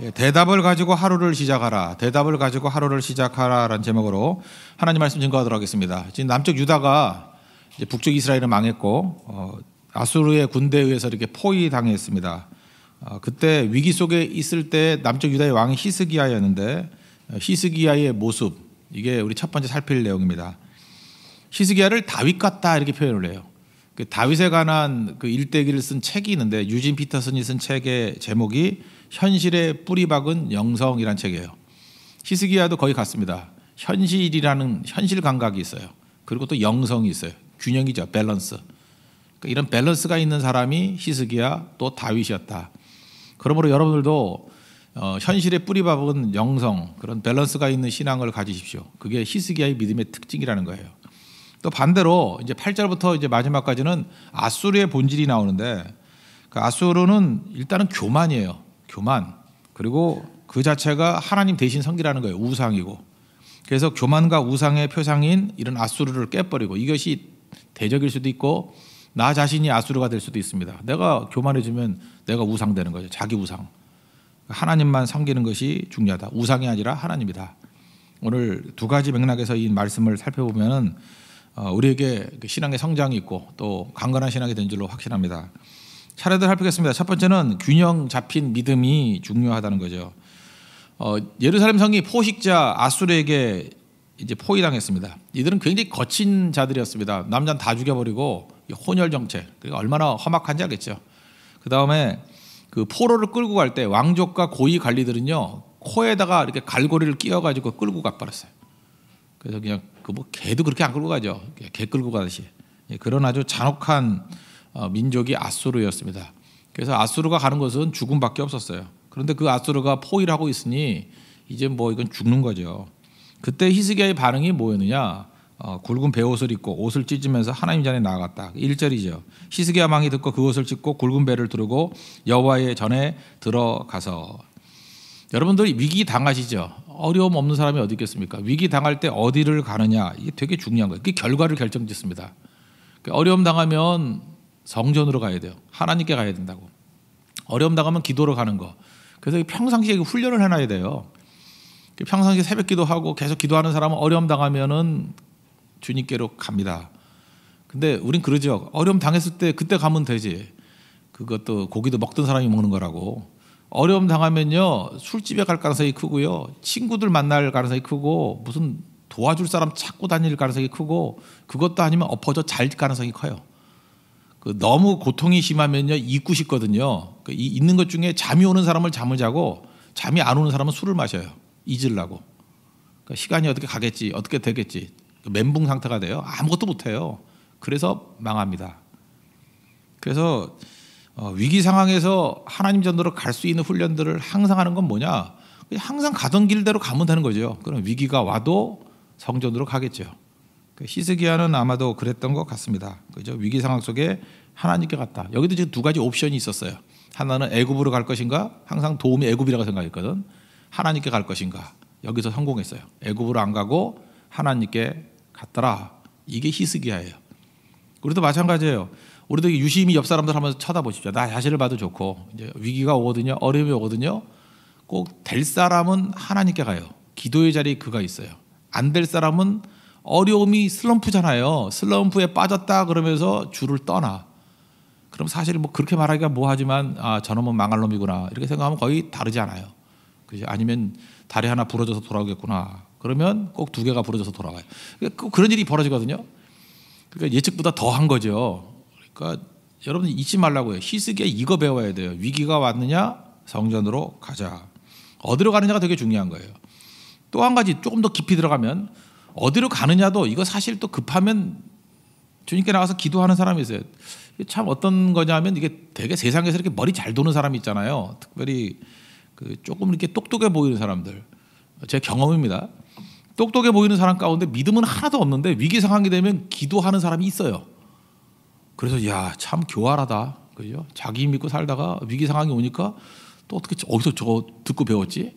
예, 대답을 가지고 하루를 시작하라. 대답을 가지고 하루를 시작하라라는 제목으로 하나님 말씀 증거하도록 하겠습니다. 지금 남쪽 유다가 이제 북쪽 이스라엘은 망했고 아수르의 군대에 의해서 이렇게 포위당했습니다. 그때 위기 속에 있을 때 남쪽 유다의 왕이 히스기야였는데 히스기야의 모습, 이게 우리 첫 번째 살필 내용입니다. 히스기야를 다윗 같다 이렇게 표현을 해요. 그 다윗에 관한 그 일대기를 쓴 책이 있는데 유진 피터슨이 쓴 책의 제목이 현실의 뿌리 박은 영성이란 책이에요. 히스기야도 거의 같습니다. 현실이라는 현실 감각이 있어요. 그리고 또 영성이 있어요. 균형이죠. 밸런스. 그러니까 이런 밸런스가 있는 사람이 히스기야 또 다윗이었다. 그러므로 여러분들도 현실의 뿌리 박은 영성, 그런 밸런스가 있는 신앙을 가지십시오. 그게 히스기야의 믿음의 특징이라는 거예요. 또 반대로 이제 8절부터 이제 마지막까지는 아수르의 본질이 나오는데 그 아수르는 일단은 교만이에요. 교만. 그리고 그 자체가 하나님 대신 섬기라는 거예요. 우상이고. 그래서 교만과 우상의 표상인 이런 아수르를 깨버리고, 이것이 대적일 수도 있고 나 자신이 아수르가 될 수도 있습니다. 내가 교만해지면 내가 우상 되는 거죠. 자기 우상. 하나님만 섬기는 것이 중요하다. 우상이 아니라 하나님이다. 오늘 두 가지 맥락에서 이 말씀을 살펴보면은 우리에게 신앙의 성장이 있고 또 강건한 신앙이 된 줄로 확신합니다. 차례대로 살피겠습니다. 첫 번째는 균형 잡힌 믿음이 중요하다는 거죠. 예루살렘 성이 포식자 아수르에게 이제 포위당했습니다. 이들은 굉장히 거친 자들이었습니다. 남자는 다 죽여버리고 혼혈 정책, 그러니까 얼마나 험악한지 알겠죠. 그 다음에 그 포로를 끌고 갈 때 왕족과 고위 관리들은요 코에다가 이렇게 갈고리를 끼워가지고 끌고 가버렸어요. 그래서 그냥 뭐 개도 그렇게 안 끌고 가죠. 개 끌고 가듯이. 그런 아주 잔혹한 민족이 아수르였습니다. 그래서 아수르가 가는 것은 죽음밖에 없었어요. 그런데 그 아수르가 포위를 하고 있으니 이제 뭐 이건 죽는 거죠. 그때 히스기야의 반응이 뭐였느냐? 굵은 베옷을 입고 옷을 찢으면서 하나님 전에 나아갔다. 1절이죠. 히스기야 왕이 듣고 그 옷을 찢고 굵은 배를 두르고 여호와의 전에 들어가서. 여러분들 위기 당하시죠? 어려움 없는 사람이 어디 있겠습니까? 위기 당할 때 어디를 가느냐, 이게 되게 중요한 거예요. 그게 결과를 결정짓습니다. 어려움 당하면 성전으로 가야 돼요. 하나님께 가야 된다고. 어려움 당하면 기도로 가는 거. 그래서 평상시에 훈련을 해놔야 돼요. 평상시에 새벽 기도하고 계속 기도하는 사람은 어려움 당하면은 주님께로 갑니다. 근데 우린 그러죠. 어려움 당했을 때 그때 가면 되지. 그것도 고기도 먹던 사람이 먹는 거라고. 어려움 당하면요 술집에 갈 가능성이 크고요, 친구들 만날 가능성이 크고, 무슨 도와줄 사람 찾고 다닐 가능성이 크고, 그것도 아니면 엎어져 잘 가능성이 커요. 너무 고통이 심하면요 잊고 싶거든요. 있는 것 중에 잠이 오는 사람을 잠을 자고 잠이 안 오는 사람은 술을 마셔요. 잊으려고. 시간이 어떻게 가겠지, 어떻게 되겠지. 멘붕 상태가 돼요. 아무것도 못해요. 그래서 망합니다. 그래서 위기 상황에서 하나님 전도로 갈 수 있는 훈련들을 항상 하는 건 뭐냐? 항상 가던 길대로 가면 되는 거죠. 그럼 위기가 와도 성전으로 가겠죠. 히스기야는 아마도 그랬던 것 같습니다. 그죠? 위기 상황 속에 하나님께 갔다. 여기도 지금 두 가지 옵션이 있었어요. 하나는 애굽으로 갈 것인가? 항상 도움이 애굽이라고 생각했거든. 하나님께 갈 것인가? 여기서 성공했어요. 애굽으로 안 가고 하나님께 갔더라. 이게 히스기야예요. 우리도 마찬가지예요. 우리도 유심히 옆 사람들 한번 쳐다보십시오. 나 자신을 봐도 좋고, 이제 위기가 오거든요, 어려움이 오거든요. 꼭 될 사람은 하나님께 가요. 기도의 자리에 그가 있어요. 안 될 사람은 어려움이 슬럼프잖아요. 슬럼프에 빠졌다 그러면서 주를 떠나. 그럼 사실 뭐 그렇게 말하기가 뭐하지만 저놈은 망할 놈이구나 이렇게 생각하면 거의 다르지 않아요. 그죠? 아니면 다리 하나 부러져서 돌아오겠구나. 그러면 꼭 두 개가 부러져서 돌아와요. 꼭 그런 일이 벌어지거든요. 그러니까 예측보다 더한 거죠. 그러니까 여러분 잊지 말라고요. 히스기야 이거 배워야 돼요. 위기가 왔느냐 성전으로 가자. 어디로 가느냐가 되게 중요한 거예요. 또 한 가지 조금 더 깊이 들어가면 어디로 가느냐도, 이거 사실 또 급하면 주님께 나가서 기도하는 사람이 있어요. 참 어떤 거냐면 이게 되게 세상에서 이렇게 머리 잘 도는 사람이 있잖아요. 특별히 조금 이렇게 똑똑해 보이는 사람들. 제 경험입니다. 똑똑해 보이는 사람 가운데 믿음은 하나도 없는데 위기 상황이 되면 기도하는 사람이 있어요. 그래서 야, 참 교활하다. 그죠? 자기 믿고 살다가 위기 상황이 오니까 또 어떻게 어디서 저거 듣고 배웠지?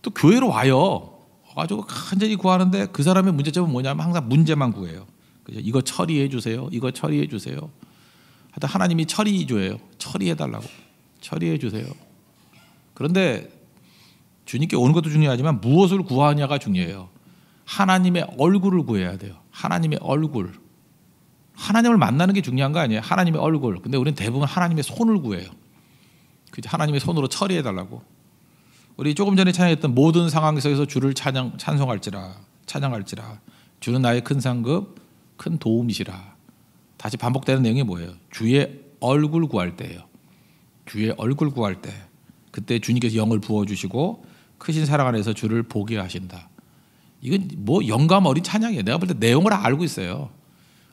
또 교회로 와요. 와가지고 간절히 구하는데 그 사람의 문제점은 뭐냐면 항상 문제만 구해요. 그죠? 이거 처리해 주세요. 이거 처리해 주세요. 하여튼 하나님이 처리해줘요. 처리해 달라고. 처리해 주세요. 그런데 주님께 오는 것도 중요하지만 무엇을 구하냐가 중요해요. 하나님의 얼굴을 구해야 돼요. 하나님의 얼굴. 하나님을 만나는 게 중요한 거 아니에요. 하나님의 얼굴. 근데 우리는 대부분 하나님의 손을 구해요. 하나님의 손으로 처리해 달라고. 우리 조금 전에 찬양했던 모든 상황 속에서 주를 찬송할지라 주는 나의 큰 상급 큰 도움이시라. 다시 반복되는 내용이 뭐예요? 주의 얼굴 구할 때예요. 주의 얼굴 구할 때 그때 주님께서 영을 부어주시고 크신 사랑 안에서 주를 보게 하신다. 이건 뭐 영감 어린 찬양이에요. 내가 볼 때 내용을 알고 있어요.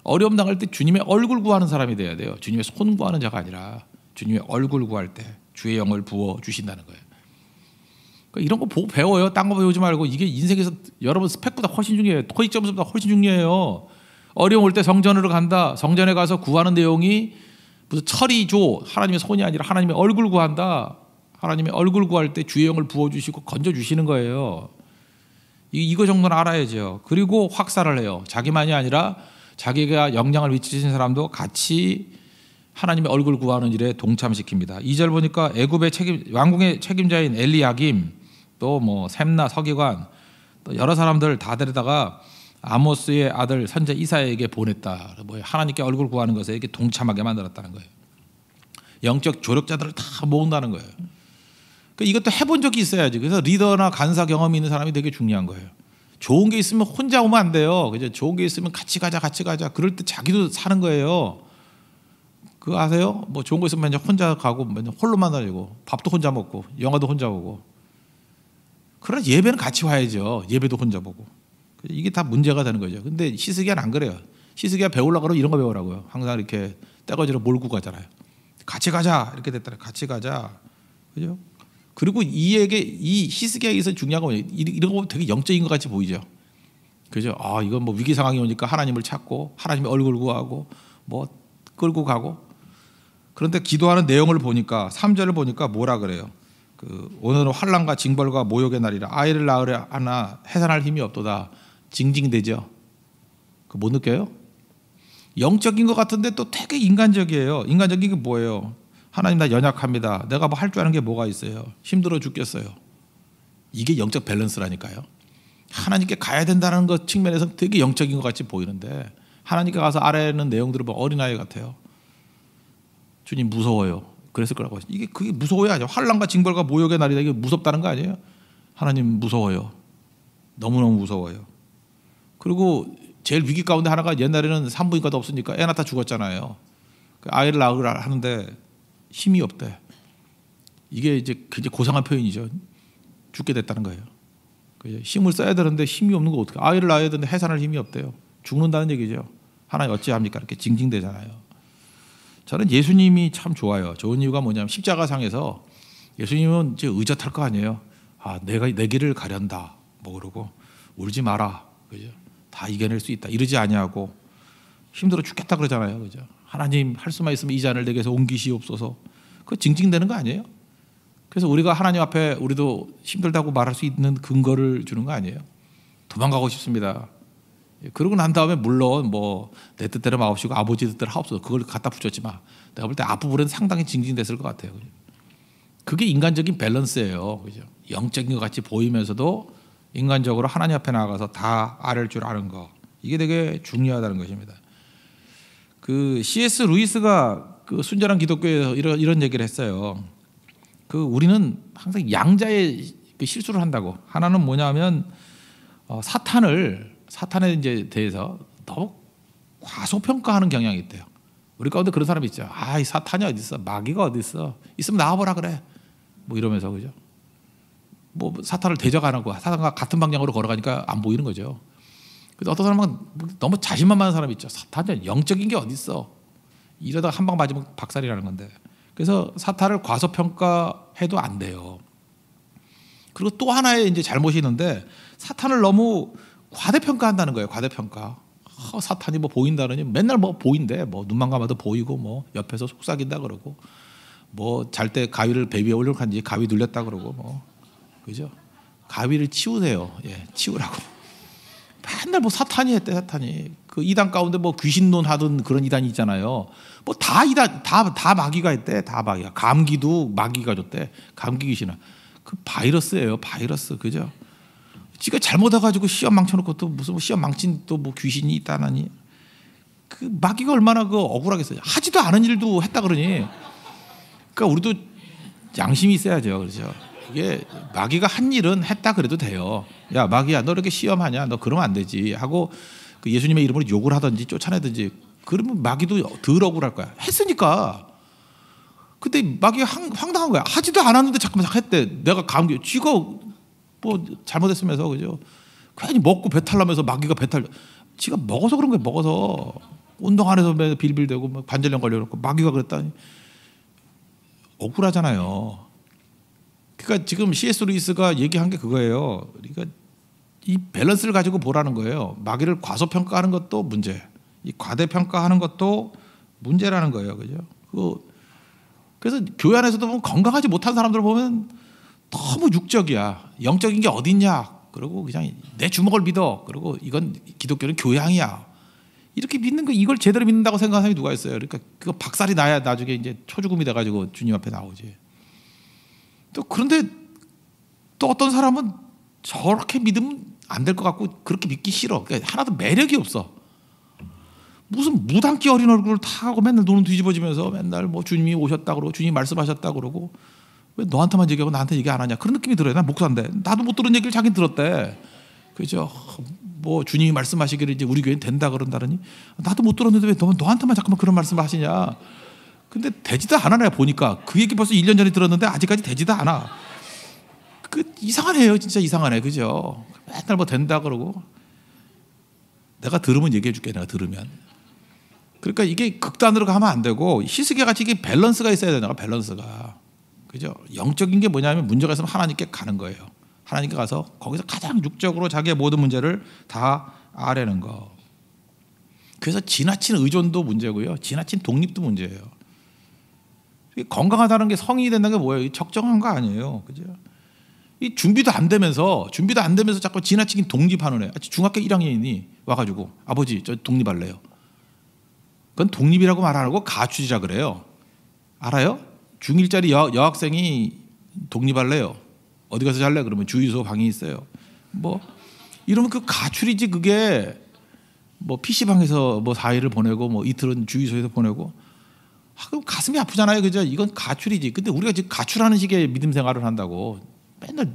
어려움 당할 때 주님의 얼굴 구하는 사람이 돼야 돼요. 주님의 손 구하는 자가 아니라 주님의 얼굴 구할 때 주의 영을 부어주신다는 거예요. 그러니까 이런 거 보고 배워요. 딴 거 배우지 말고. 이게 인생에서 여러분 스펙보다 훨씬 중요해요. 토익 점수보다 훨씬 중요해요. 어려움 올 때 성전으로 간다. 성전에 가서 구하는 내용이 무슨 철이죠. 하나님의 손이 아니라 하나님의 얼굴 구한다. 하나님의 얼굴 구할 때 주의 영을 부어주시고 건져주시는 거예요. 이거 정도는 알아야죠. 그리고 확산을 해요. 자기만이 아니라 자기가 영향을 미치신 사람도 같이 하나님의 얼굴 구하는 일에 동참시킵니다. 2절 보니까 애굽의 왕궁의 책임자인 엘리야김 또 뭐 셈나 서기관 또 여러 사람들 다 데려다가 아모스의 아들 선지 이사야에게 보냈다. 뭐 하나님께 얼굴 구하는 것에 이렇게 동참하게 만들었다는 거예요. 영적 조력자들을 다 모은다는 거예요. 그러니까 이것도 해본 적이 있어야지. 그래서 리더나 간사 경험이 있는 사람이 되게 중요한 거예요. 좋은 게 있으면 혼자 오면 안 돼요. 그죠? 좋은 게 있으면 같이 가자. 그럴 때 자기도 사는 거예요. 그거 아세요? 뭐 좋은 거 있으면 맨날 혼자 가고 맨날 홀로만 다니고 밥도 혼자 먹고 영화도 혼자 보고. 그러나 예배는 같이 와야죠. 예배도 혼자 보고. 이게 다 문제가 되는 거죠. 근데 히스기야는 안 그래요. 히스기야 배우려고 그러면 이런 거 배우라고요. 항상 이렇게 떼거지로 몰고 가잖아요. 같이 가자 이렇게 됐더라. 같이 가자. 그죠? 그리고 이 히스기야에서 중요한 건 이런 거 보면 되게 영적인 것 같이 보이죠. 그죠? 아 이건 뭐 위기 상황이 오니까 하나님을 찾고 하나님의 얼굴 구하고 뭐 끌고 가고. 그런데 기도하는 내용을 보니까 3절을 보니까 뭐라 그래요? 오늘은 환난과 징벌과 모욕의 날이라 아이를 낳으려 하나 해산할 힘이 없도다. 징징대죠. 못 느껴요? 영적인 것 같은데 또 되게 인간적이에요. 인간적인 게 뭐예요? 하나님 나 연약합니다. 내가 뭐 할 줄 아는 게 뭐가 있어요? 힘들어 죽겠어요. 이게 영적 밸런스라니까요. 하나님께 가야 된다는 것 측면에서 되게 영적인 것 같이 보이는데 하나님께 가서 아래에 있는 내용들을 보면 어린아이 같아요. 주님 무서워요. 그랬을 거라고. 그게 무서워야 하죠. 환난과 징벌과 모욕의 날이다. 이게 무섭다는 거 아니에요? 하나님 무서워요. 너무너무 무서워요. 그리고 제일 위기 가운데 하나가 옛날에는 산부인과도 없으니까 애 낳다 죽었잖아요. 아이를 낳으라 하는데 힘이 없대. 이게 이제 굉장히 고상한 표현이죠. 죽게 됐다는 거예요. 힘을 써야 되는데 힘이 없는 거 어떻게? 아이를 낳아야 되는데 해산할 힘이 없대요. 죽는다는 얘기죠. 하나님 어찌합니까? 이렇게 징징대잖아요. 저는 예수님이 참 좋아요. 좋은 이유가 뭐냐면 십자가상에서 예수님은 이제 의젓할 거 아니에요. 아, 내가 내 길을 가련다. 뭐 그러고 울지 마라. 그죠? 다 이겨낼 수 있다. 이러지 아니하고 힘들어 죽겠다 그러잖아요. 그죠? 하나님 할 수만 있으면 이 잔을 내게서 옮기시옵소서. 그거 징징대는 거 아니에요? 그래서 우리가 하나님 앞에 우리도 힘들다고 말할 수 있는 근거를 주는 거 아니에요? 도망가고 싶습니다. 그러고 난 다음에 물론 뭐 내 뜻대로 마옵시고 아버지 뜻대로 하옵소서 그걸 갖다 붙였지 마. 내가 볼 때 앞부분은 상당히 징징댔을 것 같아요. 그죠? 그게 인간적인 밸런스예요. 그죠? 영적인 것 같이 보이면서도 인간적으로 하나님 앞에 나가서 다 아를 줄 아는 거. 이게 되게 중요하다는 것입니다. C.S. 루이스가 순전한 기독교에서 이런 얘기를 했어요. 우리는 항상 양자의 실수를 한다고. 하나는 뭐냐면 사탄에 이제 대해서 너무 과소평가하는 경향이 있대요. 우리 가운데 그런 사람이 있죠. 아, 이 사탄이 어디 있어? 마귀가 어디 있어? 있으면 나와보라 그래. 뭐 이러면서 그죠? 뭐 사탄을 대적 안 하고 사탄과 같은 방향으로 걸어가니까 안 보이는 거죠. 그래서 어떤 사람은 너무 자신만만한 사람이 있죠. 사탄은 영적인 게 어디 있어? 이러다가 한 방 맞으면 박살이라는 건데. 그래서 사탄을 과소평가해도 안 돼요. 그리고 또 하나의 이제 잘못이 있는데 사탄을 너무 과대평가한다는 거예요. 과대평가. 사탄이 뭐 보인다느니 맨날 뭐 보인대. 뭐 눈만 감아도 보이고 뭐 옆에서 속삭인다 그러고 뭐 잘 때 가위를 배 위에 올려놓은지 가위 눌렸다 그러고 뭐 그죠? 가위를 치우세요. 예, 치우라고. 맨날 뭐 사탄이 했대. 사탄이 그 이단 가운데 뭐 귀신론 하던 그런 이단이 있잖아요. 뭐 다 이단 다 마귀가 했대. 다 마귀가. 감기도 마귀가 줬대. 감기 귀신아. 그 바이러스예요, 바이러스. 그죠? 지가 잘못해가지고 시험 망쳐놓고 또 무슨 시험 망친 또 뭐 귀신이 있다나니. 그 마귀가 얼마나 그 억울하겠어요. 하지도 않은 일도 했다 그러니. 그러니까 우리도 양심이 있어야죠. 그렇죠? 이게 마귀가 한 일은 했다 그래도 돼요. 야 마귀야, 너 이렇게 시험하냐? 너 그러면 안 되지 하고 그 예수님의 이름으로 욕을 하든지 쫓아내든지 그러면 마귀도 덜 억울할 거야. 했으니까. 근데 마귀가 황당한 거야. 하지도 않았는데 잠깐만 했대. 내가 감기 쥐가 뭐 잘못했으면서 그죠? 괜히 먹고 배탈 나면서 마귀가 배탈. 지가 먹어서 그런 거야. 먹어서 운동 안 해서 빌빌대고 관절염 걸려놓고 마귀가 그랬다니 억울하잖아요. 그러니까 지금 C.S. 루이스가 얘기한 게 그거예요. 그러니까 이 밸런스를 가지고 보라는 거예요. 마귀를 과소평가하는 것도 문제, 이 과대평가하는 것도 문제라는 거예요. 그죠? 그래서 교회 안에서도 보면 건강하지 못한 사람들 보면 너무 육적이야. 영적인 게 어딨냐? 그리고 그냥 내 주먹을 믿어. 그리고 이건 기독교는 교양이야. 이렇게 믿는 거, 이걸 제대로 믿는다고 생각하는 사람이 누가 있어요? 그러니까 그거 박살이 나야 나중에 이제 초죽음이 돼가지고 주님 앞에 나오지. 또 그런데 또 어떤 사람은 저렇게 믿으면 안 될 것 같고 그렇게 믿기 싫어. 그러니까 하나도 매력이 없어. 무슨 무당기 어린 얼굴을 타고 맨날 눈은 뒤집어지면서 맨날 뭐 주님이 오셨다 그러고 주님이 말씀하셨다 그러고 왜 너한테만 얘기하고 나한테 얘기 안 하냐, 그런 느낌이 들어요. 난 목사인데 나도 못 들은 얘기를 자기는 들었대. 그죠? 뭐 주님이 말씀하시기를 이제 우리 교회는 된다 그런다더니 나도 못 들었는데 왜 너한테만 자꾸만 그런 말씀을 하시냐. 근데 되지도 않아. 보니까 그 얘기 벌써 1년 전에 들었는데 아직까지 되지도 않아. 그 이상하네요. 진짜 이상하네. 그죠? 맨날 뭐 된다 그러고. 내가 들으면 얘기해 줄게. 내가 들으면. 그러니까 이게 극단으로 가면 안 되고 희스기야 같이 이게 밸런스가 있어야 되나. 밸런스가. 그죠? 영적인 게 뭐냐면 문제가 있으면 하나님께 가는 거예요. 하나님께 가서 거기서 가장 육적으로 자기의 모든 문제를 다 아뢰는 거. 그래서 지나친 의존도 문제고요. 지나친 독립도 문제예요. 건강하다는 게 성인이 된다는 게 뭐예요? 적정한 거 아니에요. 그죠? 이 준비도 안 되면서 자꾸 지나치게 독립하는 애. 중학교 1학년이니 와가지고 아버지 저 독립할래요. 그건 독립이라고 말 안 하고 가출이라 그래요. 알아요? 중1짜리 여학생이 독립할래요. 어디 가서 잘래? 그러면 주유소 방이 있어요. 뭐 이러면 그 가출이지. 그게 뭐 PC방에서 뭐 4일을 보내고 뭐 이틀은 주유소에서 보내고. 그럼 가슴이 아프잖아요. 그죠? 이건 가출이지. 근데 우리가 지금 가출하는 식의 믿음 생활을 한다고 맨날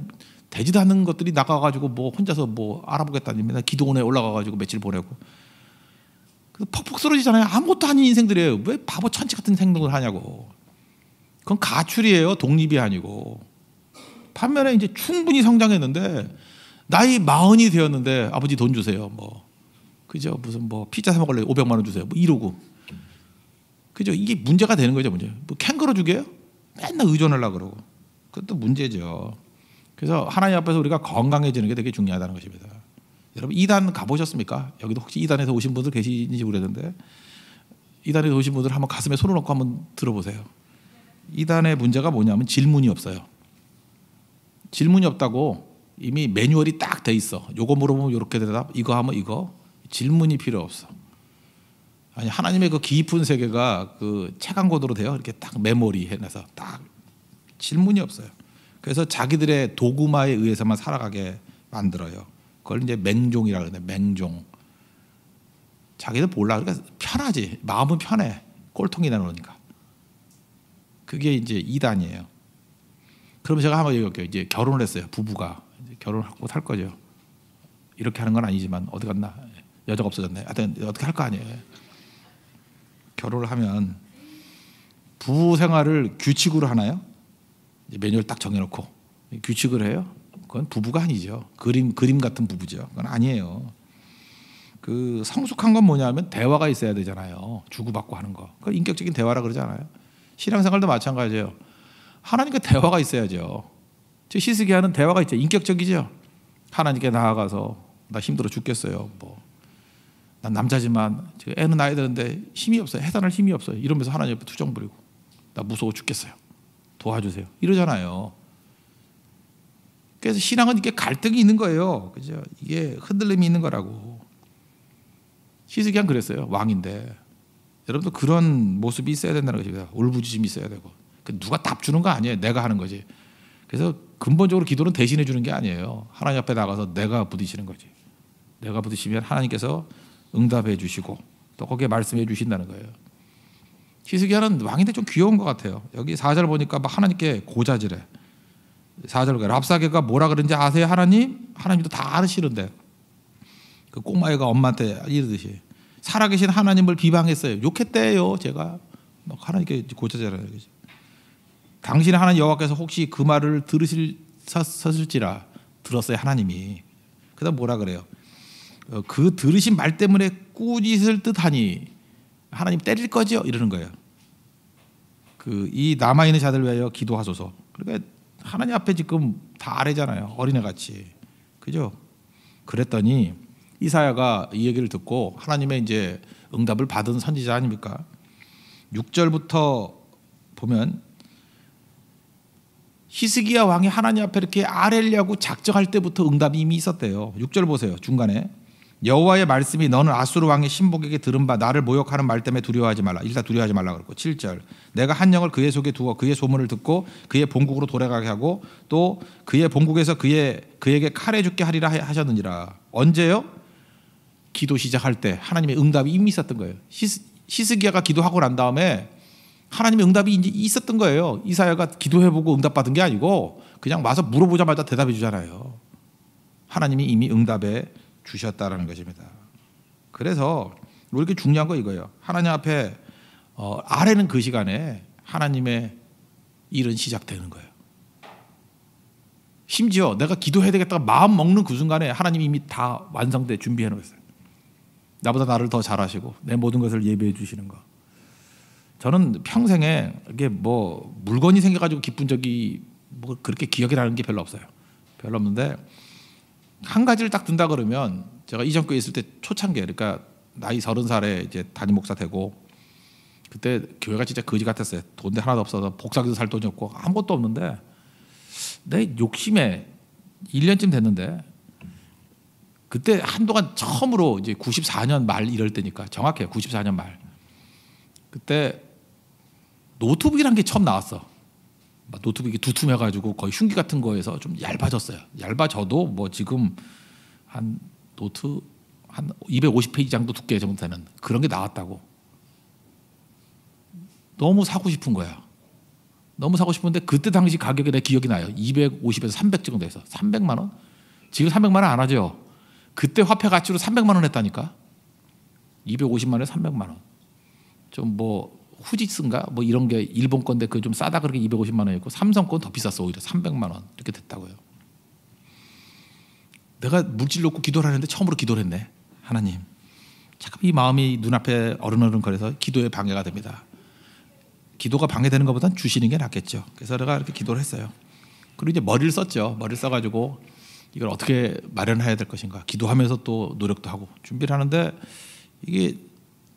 되지도 않는 것들이 나가가지고 뭐 혼자서 뭐 알아보겠다니 맨날 기도원에 올라가가지고 며칠 보내고. 퍽퍽 쓰러지잖아요. 아무것도 아닌 인생들이에요. 왜 바보 천치 같은 행동을 하냐고. 그건 가출이에요. 독립이 아니고. 반면에 이제 충분히 성장했는데 나이 40이 되었는데 아버지 돈 주세요. 뭐 그죠? 무슨 뭐 피자 사 먹을래 500만 원 주세요. 뭐 이러고. 그죠? 이게 문제가 되는 거죠. 문제. 뭐 캥거루 주게요? 맨날 의존하려고 그러고. 그것도 문제죠. 그래서 하나님 앞에서 우리가 건강해지는 게 되게 중요하다는 것입니다. 여러분 2단 가보셨습니까? 여기도 혹시 2단에서 오신 분들 계시는지 모르겠는데 2단에서 오신 분들 한번 가슴에 손을 얹고 한번 들어보세요. 2단의 문제가 뭐냐면 질문이 없어요. 질문이 없다고 이미 매뉴얼이 딱 돼 있어. 요거 물어보면 요렇게 대답, 이거 하면 이거. 질문이 필요 없어. 아니 하나님의 그 깊은 세계가 그 책 한 권으로 돼요. 이렇게 딱 메모리 해놔서 딱 질문이 없어요. 그래서 자기들의 도구마에 의해서만 살아가게 만들어요. 그걸 이제 맹종이라고 그러는데 맹종. 자기들 몰라. 그러니까 편하지. 마음은 편해. 꼴통이 나누니까. 그게 이제 2단이에요. 그러면 제가 한번 얘기할게요. 이제 결혼을 했어요. 부부가 이제 결혼을 하고 살 거죠. 이렇게 하는 건 아니지만 어디 갔나 여자가 없어졌네. 하여튼 어떻게 할 거 아니에요. 결혼을 하면 부부 생활을 규칙으로 하나요? 이제 매뉴얼 딱 정해놓고 규칙을 해요. 그건 부부가 아니죠. 그림 같은 부부죠. 그건 아니에요. 그 성숙한 건 뭐냐면 대화가 있어야 되잖아요. 주고받고 하는 거. 그 인격적인 대화라 그러잖아요. 신앙생활도 마찬가지예요. 하나님과 대화가 있어야죠. 저 히스기야는 대화가 있죠. 인격적이죠. 하나님께 나아가서 나 힘들어 죽겠어요. 뭐 난 남자지만 애는 낳아야 되는데 힘이 없어요. 해산할 힘이 없어요. 이러면서 하나님 앞에 투정 부리고 나 무서워 죽겠어요. 도와주세요. 이러잖아요. 그래서 신앙은 이게 갈등이 있는 거예요. 그죠? 이게 흔들림이 있는 거라고. 히스기야는 그랬어요. 왕인데. 여러분도 그런 모습이 있어야 된다는 것입니다. 울부짖음이 있어야 되고. 누가 답 주는 거 아니에요. 내가 하는 거지. 그래서 근본적으로 기도는 대신해 주는 게 아니에요. 하나님 앞에 나가서 내가 부딪히는 거지. 내가 부딪히면 하나님께서 응답해 주시고 또 거기에 말씀해 주신다는 거예요. 히스기야는 왕인데 좀 귀여운 것 같아요. 여기 4절 보니까 막 하나님께 고자질해. 4절 랍사게가 뭐라 그런지 아세요? 하나님도 다 아시는데 그 꼬마애가 엄마한테 이러듯이 살아계신 하나님을 비방했어요. 욕했대요. 제가 막 하나님께 고자질하는 거죠. 당신의 하나님 여호와께서 혹시 그 말을 들으셨을지라 들었어요. 하나님이. 그다음 뭐라 그래요? 그 들으신 말 때문에 꾸짖을 듯하니 하나님 때릴 거죠? 이러는 거예요. 이 남아 있는 자들 위하여 기도하소서. 그러니까 하나님 앞에 지금 다 아래잖아요. 어린애 같이. 그죠? 그랬더니 이사야가 이 얘기를 듣고 하나님의 이제 응답을 받은 선지자 아닙니까? 6절부터 보면 히스기야 왕이 하나님 앞에 이렇게 아뢰려고 작정할 때부터 응답이 이미 있었대요. 6절 보세요. 중간에 여호와의 말씀이 너는 아수르 왕의 신복에게 들은 바 나를 모욕하는 말 때문에 두려워하지 말라. 일단 두려워하지 말라 그랬고 7절 내가 한 영을 그의 속에 두어 그의 소문을 듣고 그의 본국으로 돌아가게 하고 또 그의 본국에서 그에게 칼해 죽게 하리라 하셨느니라. 언제요? 기도 시작할 때 하나님의 응답이 이미 있었던 거예요. 히스기야가 기도하고 난 다음에 하나님의 응답이 이제 있었던 거예요. 이사야가 기도해보고 응답받은 게 아니고 그냥 와서 물어보자마자 대답해 주잖아요. 하나님이 이미 응답해 주셨다라는 것입니다. 그래서 이렇게 중요한 거 이거예요. 하나님 앞에 아래는 그 시간에 하나님의 일은 시작되는 거예요. 심지어 내가 기도해야 되겠다가 마음 먹는 그 순간에 하나님이 이미 다 완성돼 준비해 놓았어요. 나보다 나를 더 잘하시고 내 모든 것을 예비해 주시는 거. 저는 평생에 이게 뭐 물건이 생겨가지고 기쁜 적이 뭐 그렇게 기억이 나는 게 별로 없어요. 별로 없는데 한 가지를 딱 든다 그러면 제가 이전 교회 있을 때 초창기에 그러니까 나이 30살에 이제 담임 목사 되고 그때 교회가 진짜 거지 같았어요. 돈도 하나도 없어서 복사기도 살 돈이 없고 아무것도 없는데 내 욕심에 1년쯤 됐는데 그때 한동안 처음으로 이제 94년 말 이럴 때니까 정확해요. 94년 말 그때 노트북이란 게 처음 나왔어. 노트북이 두툼해가지고 거의 흉기 같은 거에서 좀 얇아졌어요. 얇아져도 뭐 지금 한 노트 한 250페이지 정도 두께 정도 되는 그런 게 나왔다고. 너무 사고 싶은 거야. 너무 사고 싶은데 그때 당시 가격이 내 기억이 나요. 250에서 300 정도 해서 300만 원? 지금 300만 원 안 하죠. 그때 화폐 가치로 300만 원 했다니까. 250만 원에 300만 원. 좀 뭐 후지스인가 뭐 이런 게 일본 건데 그 좀 싸다 그렇게 250만 원이었고 삼성 건 더 비쌌어. 오히려 300만 원 이렇게 됐다고요. 내가 물질 놓고 기도를 하는데 처음으로 기도를 했네. 하나님 잠깐 이 마음이 눈앞에 어른어른거려서 기도에 방해가 됩니다. 기도가 방해되는 것보단 주시는 게 낫겠죠. 그래서 내가 이렇게 기도를 했어요. 그리고 이제 머리를 썼죠. 머리를 써가지고 이걸 어떻게 마련해야 될 것인가 기도하면서 또 노력도 하고 준비를 하는데 이게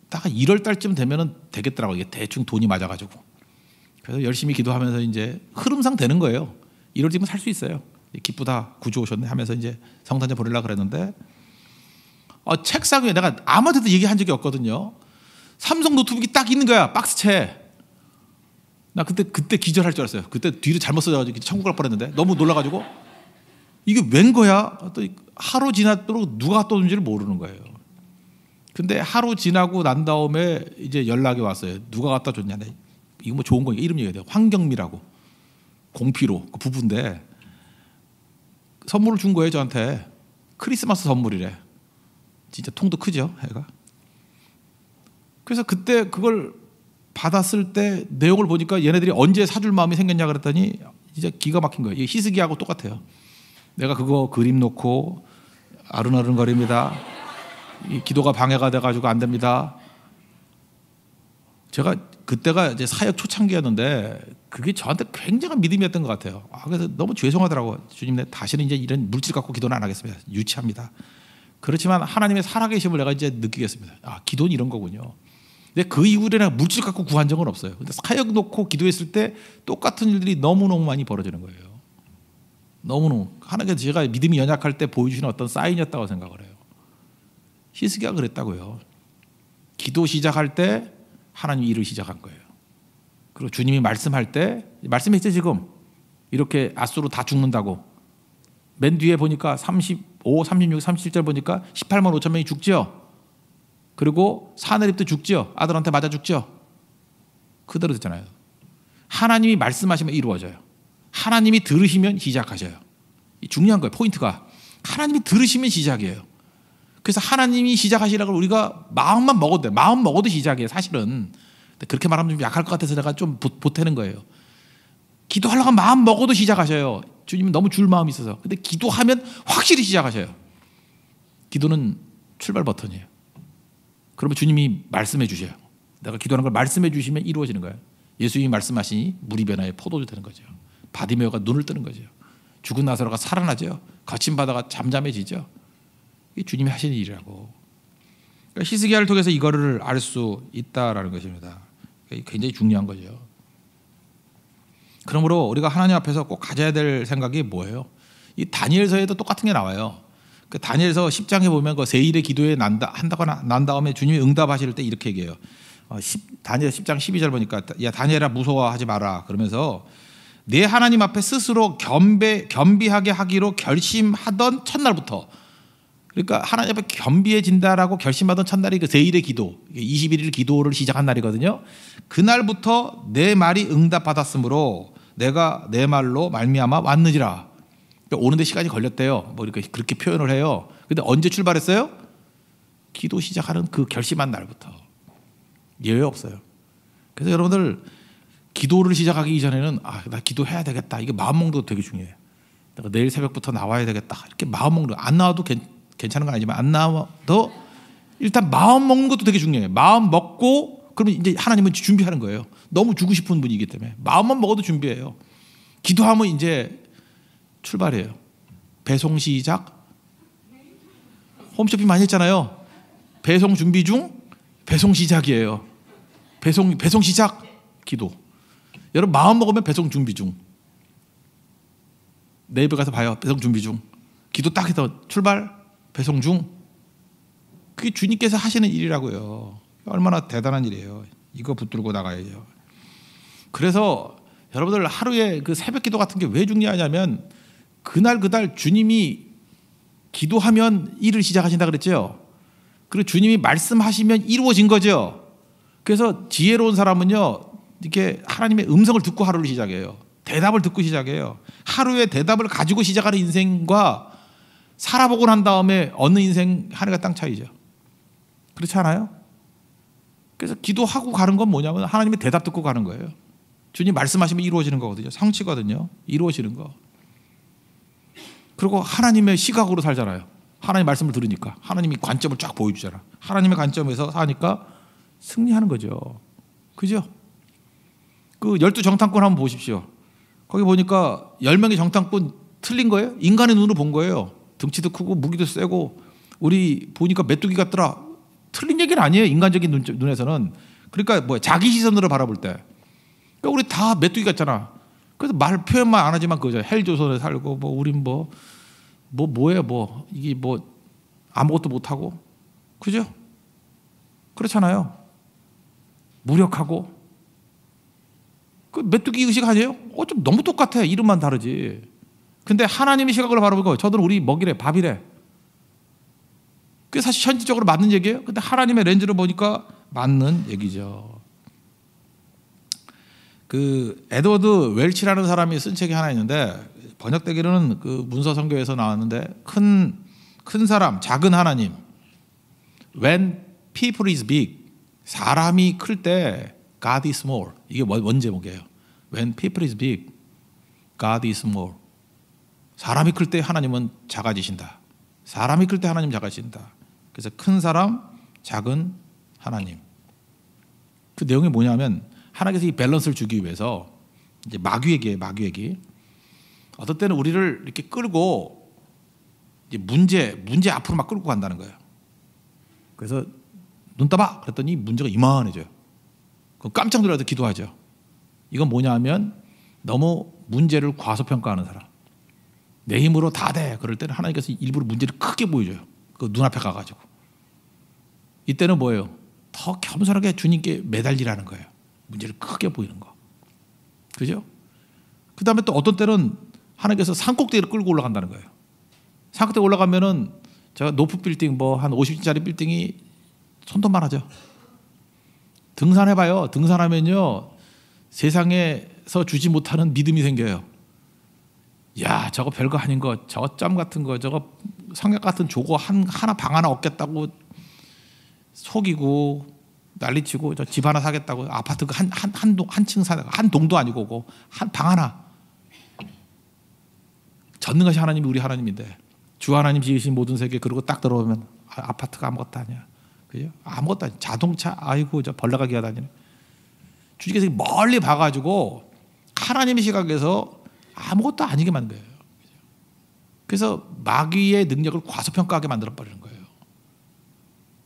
딱 1월 달쯤 되면은 되겠더라고요. 이게 대충 돈이 맞아가지고. 그래서 열심히 기도하면서 이제 흐름상 되는 거예요. 1월 뒤면 살 수 있어요. 기쁘다 구주 오셨네 하면서 이제 성탄절 보내려고 그랬는데 책상 위에 내가 아무한테도 얘기한 적이 없거든요. 삼성 노트북이 딱 있는 거야. 박스채. 나 그때 기절할 줄 알았어요. 그때 뒤로 잘못 써가지고 천국 갈 뻔했는데 너무 놀라가지고 이게 웬 거야? 또 하루 지났도록 누가 갖다 줬는지를 모르는 거예요. 근데 하루 지나고 난 다음에 이제 연락이 왔어요. 누가 갖다 줬냐? 이거 뭐 좋은 거니까 이름 얘기해야 돼요. 황경미라고 공피로 그 부부인데 선물을 준 거예요 저한테. 크리스마스 선물이래. 진짜 통도 크죠 애가. 그래서 그때 그걸 받았을 때 내용을 보니까 얘네들이 언제 사줄 마음이 생겼냐 그랬더니 진짜 기가 막힌 거예요. 이게 히스기야하고 똑같아요. 내가 그거 그림 놓고 아른아른거립니다. 이 기도가 방해가 돼가지고 안 됩니다. 제가 그때가 이제 사역 초창기였는데 그게 저한테 굉장한 믿음이었던 것 같아요. 그래서 너무 죄송하더라고요. 주님, 다시는 이제 이런 물질 갖고 기도는 안 하겠습니다. 유치합니다. 그렇지만 하나님의 살아계심을 내가 이제 느끼겠습니다. 기도는 이런 거군요. 근데 그 이후에 내가 물질 갖고 구한 적은 없어요. 근데 사역 놓고 기도했을 때 똑같은 일들이 너무너무 많이 벌어지는 거예요. 너무너무. 하나님께서 제가 믿음이 연약할 때 보여주시는 어떤 사인이었다고 생각을 해요. 히스기야가 그랬다고요. 기도 시작할 때 하나님이 일을 시작한 거예요. 그리고 주님이 말씀할 때 말씀했죠 지금. 이렇게 아수르 다 죽는다고. 맨 뒤에 보니까 35, 36, 37절 보니까 18만 5천 명이 죽죠. 그리고 사내립도 죽죠. 아들한테 맞아 죽죠. 그대로 됐잖아요. 하나님이 말씀하시면 이루어져요. 하나님이 들으시면 시작하셔요. 중요한 거예요. 포인트가 하나님이 들으시면 시작이에요. 그래서 하나님이 시작하시라고 우리가 마음만 먹어도 돼요. 마음 먹어도 시작이에요. 사실은 그렇게 말하면 좀 약할 것 같아서 내가 좀 보태는 거예요. 기도하려고 마음 먹어도 시작하셔요. 주님은 너무 줄 마음이 있어서. 근데 기도하면 확실히 시작하셔요. 기도는 출발 버튼이에요. 그러면 주님이 말씀해 주셔요. 내가 기도하는 걸 말씀해 주시면 이루어지는 거예요. 예수님이 말씀하시니 물이 변하여 포도주 되는 거죠. 바디메오가 눈을 뜨는 거죠. 죽은 나사로가 살아나죠. 거친 바다가 잠잠해지죠. 이게 주님이 하시는 일이라고. 그러니까 히스기야를 통해서 이거를 알 수 있다라는 것입니다. 굉장히 중요한 거죠. 그러므로 우리가 하나님 앞에서 꼭 가져야 될 생각이 뭐예요? 이 다니엘서에도 똑같은 게 나와요. 그 다니엘서 10장에 보면 그 세일의 기도에 난 다음에 주님이 응답하실 때 이렇게 얘기해요. 다니엘 10장 12절 보니까 야 다니엘아 무서워하지 마라 그러면서 내 하나님 앞에 스스로 겸비하게 하기로 결심하던 첫날부터, 그러니까 하나님 앞에 겸비해진다라고 결심하던 첫날이 그 세일의 기도, 21일 기도를 시작한 날이거든요. 그날부터 내 말이 응답받았으므로 내가 내 말로 말미암아 왔느니라. 그러니까 오는데 시간이 걸렸대요. 뭐 이렇게 그렇게 표현을 해요. 근데 언제 출발했어요? 기도 시작하는 그 결심한 날부터. 예외 없어요. 그래서 여러분들 기도를 시작하기 이전에는 나 기도해야 되겠다. 이게 마음 먹는 것도 되게 중요해요. 내가 내일 새벽부터 나와야 되겠다. 이렇게 마음 먹는 거. 안 나와도 괜찮은 건 아니지만 안 나와도 일단 마음 먹는 것도 되게 중요해요. 마음 먹고 그러면 이제 하나님은 준비하는 거예요. 너무 주고 싶은 분이기 때문에 마음만 먹어도 준비해요. 기도하면 이제 출발해요. 배송 시작. 홈쇼핑 많이 했잖아요. 배송 준비 중, 배송 시작이에요. 배송 시작, 기도. 여러분 마음 먹으면 배송 준비 중. 네이버 가서 봐요. 배송 준비 중. 기도 딱 해서 출발, 배송 중. 그게 주님께서 하시는 일이라고요. 얼마나 대단한 일이에요. 이거 붙들고 나가야죠. 그래서 여러분들 하루에 그 새벽 기도 같은 게 왜 중요하냐면 그날 주님이 기도하면 일을 시작하신다 그랬죠. 그리고 주님이 말씀하시면 이루어진 거죠. 그래서 지혜로운 사람은요 이렇게 하나님의 음성을 듣고 하루를 시작해요. 대답을 듣고 시작해요. 하루에 대답을 가지고 시작하는 인생과 살아보고 난 다음에 얻는 인생 하늘과 땅 차이죠. 그렇지 않아요? 그래서 기도하고 가는 건 뭐냐면 하나님의 대답 듣고 가는 거예요. 주님 말씀하시면 이루어지는 거거든요. 성취거든요. 이루어지는 거. 그리고 하나님의 시각으로 살잖아요. 하나님 말씀을 들으니까 하나님이 관점을 쫙 보여주잖아. 하나님의 관점에서 사니까 승리하는 거죠. 그죠? 그 12정탐꾼 한번 보십시오. 거기 보니까 10명의 정탐꾼 틀린 거예요. 인간의 눈으로 본 거예요. 등치도 크고 무기도 세고 우리 보니까 메뚜기 같더라. 틀린 얘기는 아니에요. 인간적인 눈에서는. 그러니까 뭐야 자기 시선으로 바라볼 때. 그러니까 우리 다 메뚜기 같잖아. 그래서 말 표현만 안 하지만 그거죠. 헬조선에 살고 뭐 우린 뭐예요 이게 뭐 아무것도 못 하고 그죠? 그렇잖아요. 무력하고 그 메뚜기 의식 아니에요? 좀 너무 똑같아. 이름만 다르지. 근데 하나님의 시각으로 바라보고 저들은 우리 먹이래 밥이래. 그게 사실 현실적으로 맞는 얘기예요. 근데 하나님의 렌즈로 보니까 맞는 얘기죠. 그 에드워드 웰치라는 사람이 쓴 책이 하나 있는데 번역되기로는 그 문서 선교에서 나왔는데 큰 사람, 작은 하나님. When people is big, 사람이 클 때 God is small. 이게 원 제목이에요. When people is big, God is small. 사람이 클 때 하나님은 작아지신다. 사람이 클 때 하나님 작아지신다. 그래서 큰 사람, 작은 하나님. 그 내용이 뭐냐면 하나님께서 이 밸런스를 주기 위해서 이제 마귀에게 어떤 때는 우리를 이렇게 끌고 이제 문제 앞으로 막 끌고 간다는 거예요. 그래서 눈 떠봐 그랬더니 문제가 이만해져요. 그럼 깜짝 놀라서 기도하죠. 이건 뭐냐면 너무 문제를 과소평가하는 사람. 내 힘으로 다 돼. 그럴 때는 하나님께서 일부러 문제를 크게 보여줘요. 그 눈앞에 가가지고. 이때는 뭐예요? 더 겸손하게 주님께 매달리라는 거예요. 문제를 크게 보이는 거. 그죠? 그 다음에 또 어떤 때는 하나님께서 산꼭대기를 끌고 올라간다는 거예요. 산꼭대기 올라가면은 제가 높은 빌딩 뭐 한 50층짜리 빌딩이 손톱만 하죠. 등산해봐요. 등산하면요 세상에서 주지 못하는 믿음이 생겨요. 야, 저거 별거 아닌 거, 저거 점 같은 거, 저거 성약 같은 조거 하나 방 하나 얻겠다고 속이고 난리치고 저 집 하나 사겠다고 아파트 한 층 사다가 한 동도 아니고 한 방 하나 젓는 것이 하나님이 우리 하나님인데 주 하나님 지으신 모든 세계 그러고 딱 들어오면 아파트가 아무것도 아니야. 그죠? 아무것도 아니야. 자동차 아이고 저 벌레가 기어다니네. 주님께서 멀리 봐가지고 하나님의 시각에서 아무것도 아니게 만든 거예요. 그래서 마귀의 능력을 과소평가하게 만들어버리는 거예요.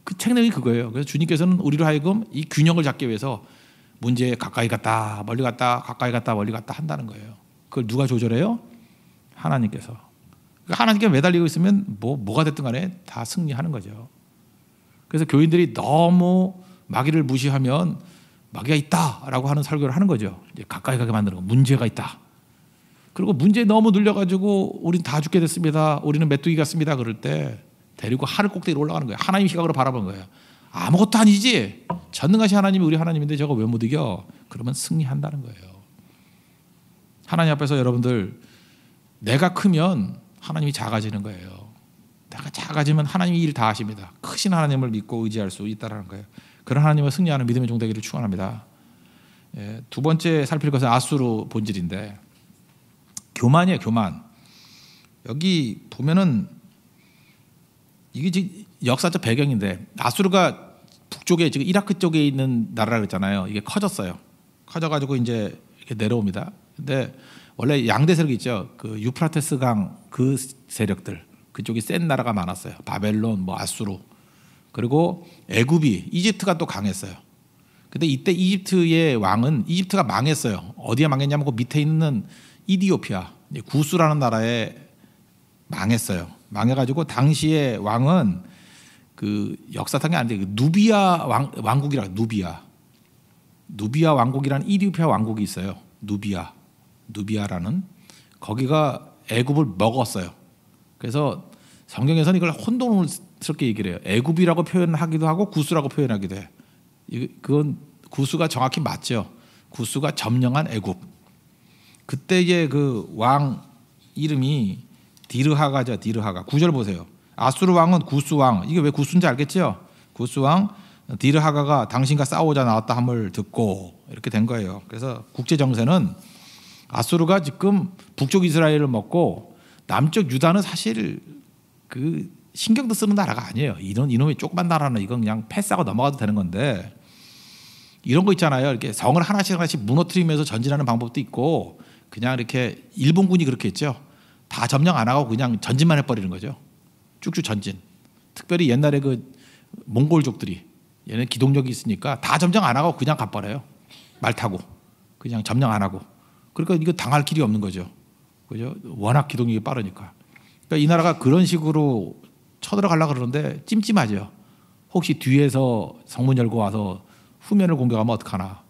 그 책령이 그거예요. 그래서 주님께서는 우리로 하여금 이 균형을 잡기 위해서 문제에 가까이 갔다 멀리 갔다 가까이 갔다 멀리 갔다 한다는 거예요. 그걸 누가 조절해요? 하나님께서. 그러니까 하나님께 매달리고 있으면 뭐가 됐든 간에 다 승리하는 거죠. 그래서 교인들이 너무 마귀를 무시하면 마귀가 있다라고 하는 설교를 하는 거죠. 이제 가까이 가게 만드는 거. 문제가 있다. 그리고 문제에 너무 눌려가지고 우린 다 죽게 됐습니다. 우리는 메뚜기 같습니다. 그럴 때 데리고 하늘 꼭대기로 올라가는 거예요. 하나님 시각으로 바라보는 거예요. 아무것도 아니지. 전능하신 하나님이 우리 하나님인데 저거 왜 못 이겨? 그러면 승리한다는 거예요. 하나님 앞에서 여러분들 내가 크면 하나님이 작아지는 거예요. 내가 작아지면 하나님이 일 다 하십니다. 크신 하나님을 믿고 의지할 수 있다는 거예요. 그런 하나님을 승리하는 믿음의 종 되기를 축원합니다. 두 번째 살필 것은 아수르 본질인데 교만이에요. 교만. 여기 보면은 이게 지금 역사적 배경인데 아수르가 북쪽에 지금 이라크 쪽에 있는 나라라고 했잖아요. 이게 커졌어요. 커져가지고 이제 이렇게 내려옵니다. 근데 원래 양대 세력이 있죠. 그 유프라테스 강 그 세력들 그쪽이 센 나라가 많았어요. 바벨론, 뭐 아수르 그리고 애굽이 이집트가 또 강했어요. 근데 이때 이집트의 왕은 이집트가 망했어요. 어디에 망했냐면 그 밑에 있는 이디오피아 구스라는 나라에 망했어요. 망해가지고 당시의 왕은 그 역사상이 안 돼. 누비아 왕국이라 누비아 왕국이라는 이디오피아 왕국이 있어요. 누비아라는 거기가 애굽을 먹었어요. 그래서 성경에서는 이걸 혼돈스럽게 얘기를 해요. 애굽이라고 표현하기도 하고 구스라고 표현하기도 해. 그건 구스가 정확히 맞죠. 구스가 점령한 애굽. 그때 이제 그 왕 이름이 디르하가죠. 디르하가. 9절 보세요. 아수르 왕은 구스 왕. 이게 왜 구스인지 알겠죠? 구스 왕 디르하가가 당신과 싸우자 나왔다 함을 듣고 이렇게 된 거예요. 그래서 국제 정세는 아수르가 지금 북쪽 이스라엘을 먹고 남쪽 유다는 사실 그 신경도 쓰는 나라가 아니에요. 이놈의 조그만 나라는 이건 그냥 패스하고 넘어가도 되는 건데 이런 거 있잖아요. 이렇게 성을 하나씩 무너뜨리면서 전진하는 방법도 있고 그냥 이렇게 일본군이 그렇게 했죠. 다 점령 안 하고 그냥 전진만 해버리는 거죠. 쭉쭉 전진. 특별히 옛날에 그 몽골족들이 얘는 기동력이 있으니까 다 점령 안 하고 그냥 가버려요. 말 타고 그냥 점령 안 하고. 그러니까 이거 당할 길이 없는 거죠. 그죠? 워낙 기동력이 빠르니까. 그러니까 이 나라가 그런 식으로 쳐들어가려고 그러는데 찜찜하죠. 혹시 뒤에서 성문 열고 와서 후면을 공격하면 어떡하나.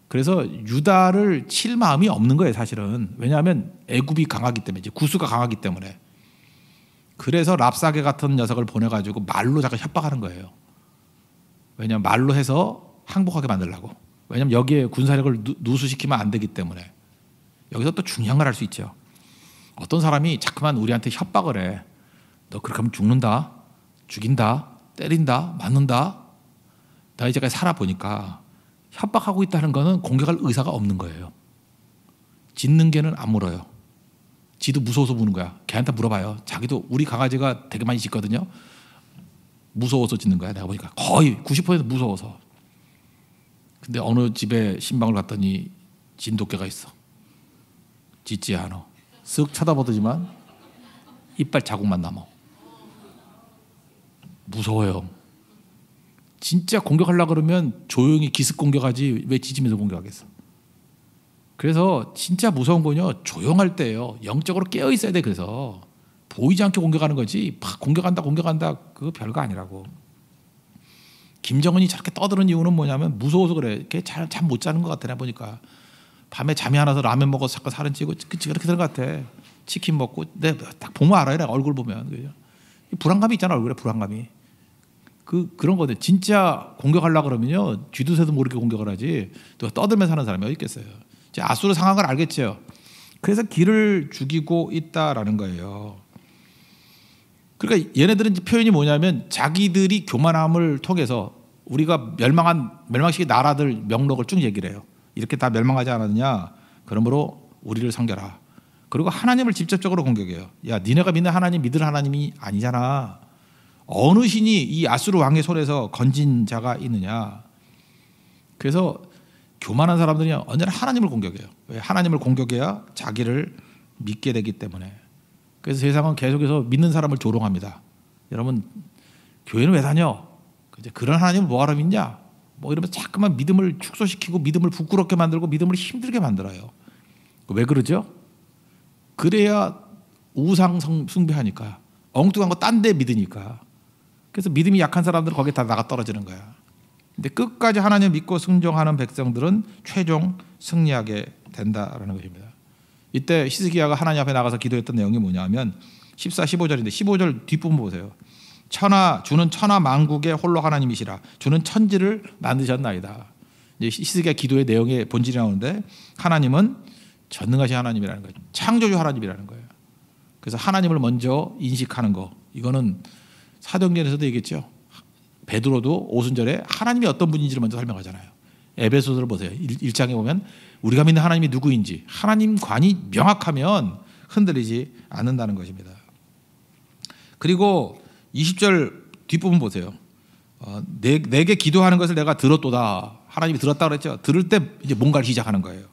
그래서 유다를 칠 마음이 없는 거예요. 사실은. 왜냐하면 애굽이 강하기 때문에 이제 구스가 강하기 때문에. 그래서 랍사게 같은 녀석을 보내가지고 말로 잠깐 협박하는 거예요. 왜냐하면 말로 해서 항복하게 만들려고. 왜냐하면 여기에 군사력을 누수시키면 안 되기 때문에. 여기서 또 중요한 걸 할 수 있죠. 어떤 사람이 자꾸만 우리한테 협박을 해. 너 그렇게 하면 죽는다. 죽인다. 때린다. 맞는다. 나 이제까지 살아보니까 협박하고 있다는 거는 공격할 의사가 없는 거예요. 짖는 개는 안 물어요. 지도 무서워서 무는 거야. 걔한테 물어봐요. 자기도 우리 강아지가 되게 많이 짖거든요. 무서워서 짖는 거야. 내가 보니까 거의 90% 무서워서. 근데 어느 집에 신방을 갔더니 진돗개가 있어. 짖지 않아. 쓱 쳐다보더지만 이빨 자국만 남아. 무서워요. 진짜 공격하려고 그러면 조용히 기습 공격하지 왜 짖으면서 공격하겠어. 그래서 진짜 무서운 건요. 조용할 때예요. 영적으로 깨어 있어야 돼. 그래서 보이지 않게 공격하는 거지 막 공격한다 그거 별거 아니라고. 김정은이 저렇게 떠드는 이유는 뭐냐면 무서워서 그래. 걔 잠 못 자는 것 같아. 보니까 밤에 잠이 안 와서 라면 먹어서 잠깐 사진 찍고 그렇게 되는 것 같아. 치킨 먹고 딱 보면 알아요. 내가 얼굴 보면. 그죠? 불안감이 있잖아. 얼굴에 불안감이. 그런 거든. 진짜 공격하려고 그러면요. 쥐도 새도 모르게 공격을 하지. 또 떠들면서 하는 사람이 어디 있겠어요. 아수르 상황을 알겠죠. 그래서 길을 죽이고 있다라는 거예요. 그러니까 얘네들은 표현이 뭐냐면 자기들이 교만함을 통해서 우리가 멸망시킨 나라들 명록을 쭉 얘기를 해요. 이렇게 다 멸망하지 않았느냐. 그러므로 우리를 섬겨라. 그리고 하나님을 직접적으로 공격해요. 야, 니네가 믿는 하나님 믿을 하나님이 아니잖아. 어느 신이 이 아수르 왕의 손에서 건진 자가 있느냐. 그래서 교만한 사람들이 언제나 하나님을 공격해요. 왜? 하나님을 공격해야 자기를 믿게 되기 때문에. 그래서 세상은 계속해서 믿는 사람을 조롱합니다. 여러분, 교회는 왜 다녀? 그런 하나님을 뭐하러 믿냐? 뭐 이러면서 자꾸만 믿음을 축소시키고 믿음을 부끄럽게 만들고 믿음을 힘들게 만들어요. 왜 그러죠? 그래야 우상 숭배하니까. 엉뚱한 거 딴 데 믿으니까. 그래서 믿음이 약한 사람들은 거기에 다 나가 떨어지는 거야. 근데 끝까지 하나님 믿고 순종하는 백성들은 최종 승리하게 된다라는 것입니다. 이때 히스기야가 하나님 앞에 나가서 기도했던 내용이 뭐냐면 14, 15절인데 15절 뒷부분 보세요. 주는 천하 만국의 홀로 하나님이시라. 주는 천지를 만드셨나이다. 이제 히스기야 기도의 내용의 본질이 나오는데 하나님은 전능하신 하나님이라는 거예요. 창조주 하나님이라는 거예요. 그래서 하나님을 먼저 인식하는 거. 이거는 사도행전에서도 얘기했죠. 베드로도 오순절에 하나님이 어떤 분인지를 먼저 설명하잖아요. 에베소서를 보세요. 1장에 보면 우리가 믿는 하나님이 누구인지 하나님관이 명확하면 흔들리지 않는다는 것입니다. 그리고 20절 뒷부분 보세요. 내게 기도하는 것을 내가 들었도다. 하나님이 들었다고 그랬죠. 들을 때 이제 뭔가를 시작하는 거예요.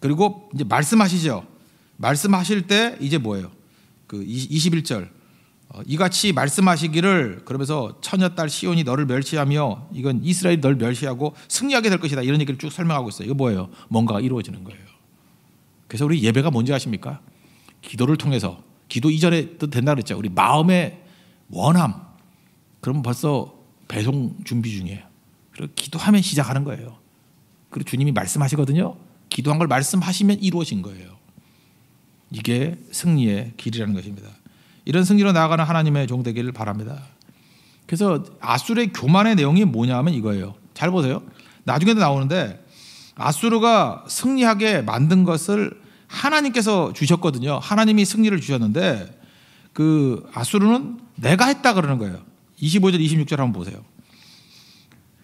그리고 이제 말씀하시죠. 말씀하실 때 이제 뭐예요? 21절 이같이 말씀하시기를 그러면서 처녀딸 시온이 너를 멸시하며 이건 이스라엘이 널 멸시하고 승리하게 될 것이다. 이런 얘기를 쭉 설명하고 있어요. 이거 뭐예요? 뭔가가 이루어지는 거예요. 그래서 우리 예배가 뭔지 아십니까? 기도를 통해서 기도 이전에도 된다 그랬죠. 우리 마음의 원함. 그러면 벌써 배송 준비 중이에요. 그리고 기도하면 시작하는 거예요. 그리고 주님이 말씀하시거든요. 기도한 걸 말씀하시면 이루어진 거예요. 이게 승리의 길이라는 것입니다. 이런 승리로 나아가는 하나님의 종 되기를 바랍니다. 그래서 아수르의 교만의 내용이 뭐냐면 이거예요. 잘 보세요. 나중에도 나오는데 아수르가 승리하게 만든 것을 하나님께서 주셨거든요. 하나님이 승리를 주셨는데 그 아수르는 내가 했다 그러는 거예요. 25절 26절 한번 보세요.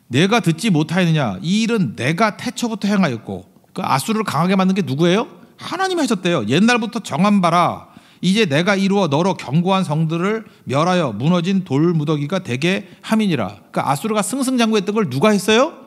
내가 듣지 못하였느냐 이 일은 내가 태초부터 행하였고 그 아수르를 강하게 만든 게 누구예요? 하나님이 하셨대요. 옛날부터 정한 바라 이제 내가 이루어 너로 견고한 성들을 멸하여 무너진 돌무더기가 되게 함이니라. 그러니까 아수르가 승승장구했던 걸 누가 했어요?